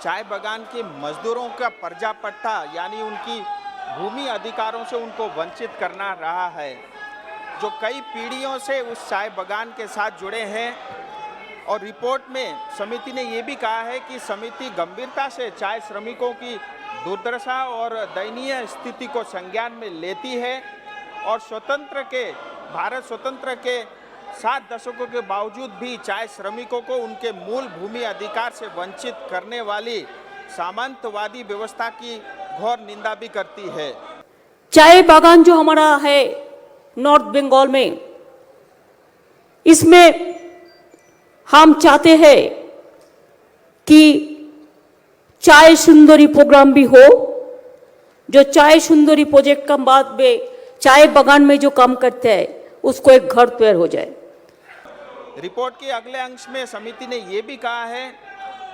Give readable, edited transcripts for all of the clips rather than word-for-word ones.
चाय बागान के मजदूरों का पर्जा पट्टा यानी उनकी भूमि अधिकारों से उनको वंचित करना रहा है, जो कई पीढ़ियों से उस चाय बागान के साथ जुड़े हैं। और रिपोर्ट में समिति ने ये भी कहा है कि समिति गंभीरता से चाय श्रमिकों की दुर्दशा और दयनीय स्थिति को संज्ञान में लेती है और भारत स्वतंत्र के 7 दशकों के बावजूद भी चाय श्रमिकों को उनके मूल भूमि अधिकार से वंचित करने वाली सामंतवादी व्यवस्था की घोर निंदा भी करती है। चाय बागान जो हमारा है नॉर्थ बंगाल में, इसमें हम चाहते हैं कि चाय सुंदरी प्रोग्राम भी हो, जो चाय सुंदरी प्रोजेक्ट का बाद में चाय बागान में जो काम करते हैं उसको एक घर तैयार हो जाए। रिपोर्ट के अगले अंश में समिति ने ये भी कहा है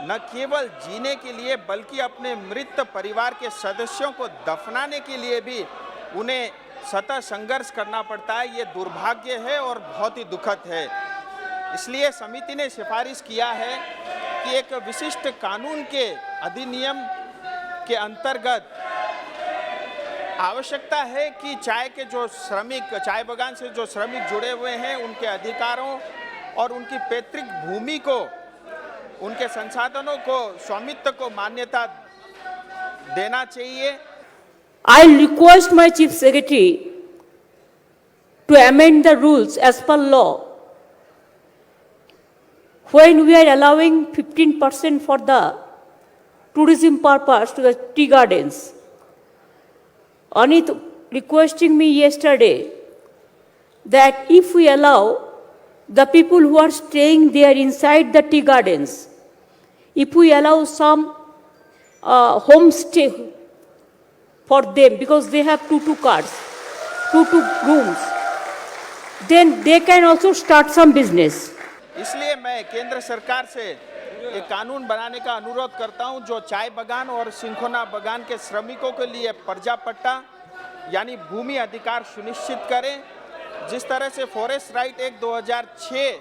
न केवल जीने के लिए बल्कि अपने मृत परिवार के सदस्यों को दफनाने के लिए भी उन्हें सतत संघर्ष करना पड़ता है। ये दुर्भाग्य है और बहुत ही दुखद है। इसलिए समिति ने सिफारिश किया है कि एक विशिष्ट कानून के अधिनियम के अंतर्गत आवश्यकता है कि चाय बागान से जो श्रमिक जुड़े हुए हैं उनके अधिकारों और उनकी पैतृक भूमि को, उनके संसाधनों को, स्वामित्व को मान्यता देना चाहिए। I request my Chief Secretary to amend the rules as per law. When we are allowing 15% for the tourism purpose to the tea gardens, Anit requesting me yesterday that if we allow the people who are staying there inside the tea gardens, if we allow some homestay for them because they have two cars, two rooms, then they can also start some business. इसलिए मैं केंद्र सरकार से एक कानून बनाने का अनुरोध करता हूं जो चाय बागान और सिंखोना बागान के श्रमिकों के लिए पर्जा पट्टा यानी भूमि अधिकार सुनिश्चित करे। जिस तरह से फॉरेस्ट राइट एक्ट 2006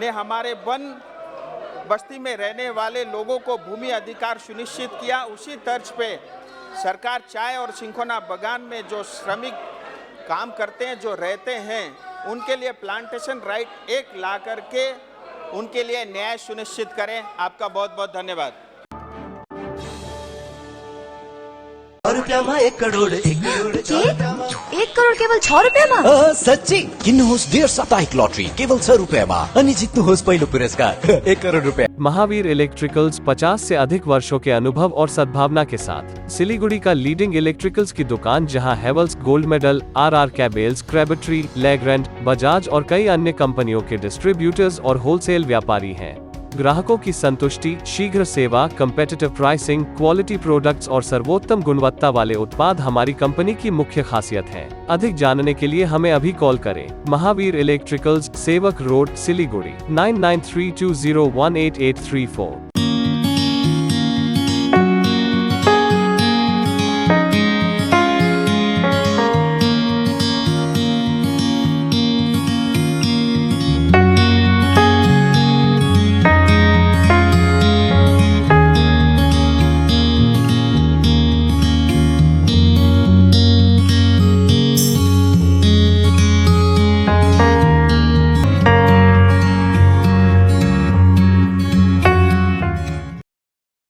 ने हमारे वन बस्ती में रहने वाले लोगों को भूमि अधिकार सुनिश्चित किया, उसी तर्ज पे सरकार चाय और सिंखोना बागान में जो श्रमिक काम करते हैं, जो रहते हैं, उनके लिए प्लांटेशन राइट एक ला करके उनके लिए न्याय सुनिश्चित करें। आपका बहुत बहुत धन्यवाद। ₹1 करोड़ 1 करोड़ केवल ₹6 सच्ची किन्नुहोस् डेढ साप्ताहिक लटरी केवल ₹6 अनि जित्नुहोस् पहिलो पुरस्कार ₹1 करोड़। महावीर इलेक्ट्रिकल्स 50 से अधिक वर्षों के अनुभव और सद्भावना के साथ सिलीगुड़ी का लीडिंग इलेक्ट्रिकल्स की दुकान, जहां Havells, Gold Medal, RR cables, Crabtree, Legrand, Bajaj और कई अन्य कंपनियों के डिस्ट्रीब्यूटर्स और होलसेल व्यापारी हैं। ग्राहकों की संतुष्टि, शीघ्र सेवा, कम्पेटिटिव प्राइसिंग, क्वालिटी प्रोडक्ट्स और सर्वोत्तम गुणवत्ता वाले उत्पाद हमारी कंपनी की मुख्य खासियत है। अधिक जानने के लिए हमें अभी कॉल करें। महावीर इलेक्ट्रिकल्स, सेवक रोड, सिलीगुड़ी 9932018834।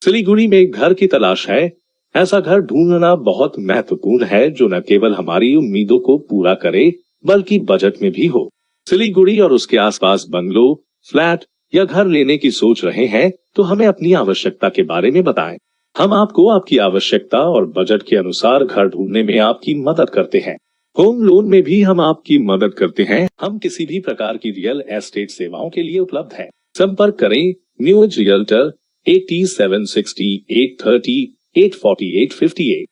सिलीगुड़ी में घर की तलाश है? ऐसा घर ढूंढना बहुत महत्वपूर्ण है जो न केवल हमारी उम्मीदों को पूरा करे बल्कि बजट में भी हो। सिलीगुड़ी और उसके आसपास बंगलो, फ्लैट या घर लेने की सोच रहे हैं तो हमें अपनी आवश्यकता के बारे में बताएं। हम आपको आपकी आवश्यकता और बजट के अनुसार घर ढूंढने में आपकी मदद करते हैं। होम लोन में भी हम आपकी मदद करते हैं। हम किसी भी प्रकार की रियल एस्टेट सेवाओं के लिए उपलब्ध हैं। संपर्क करें न्यू एज रियल्टर 8760 830 848 58।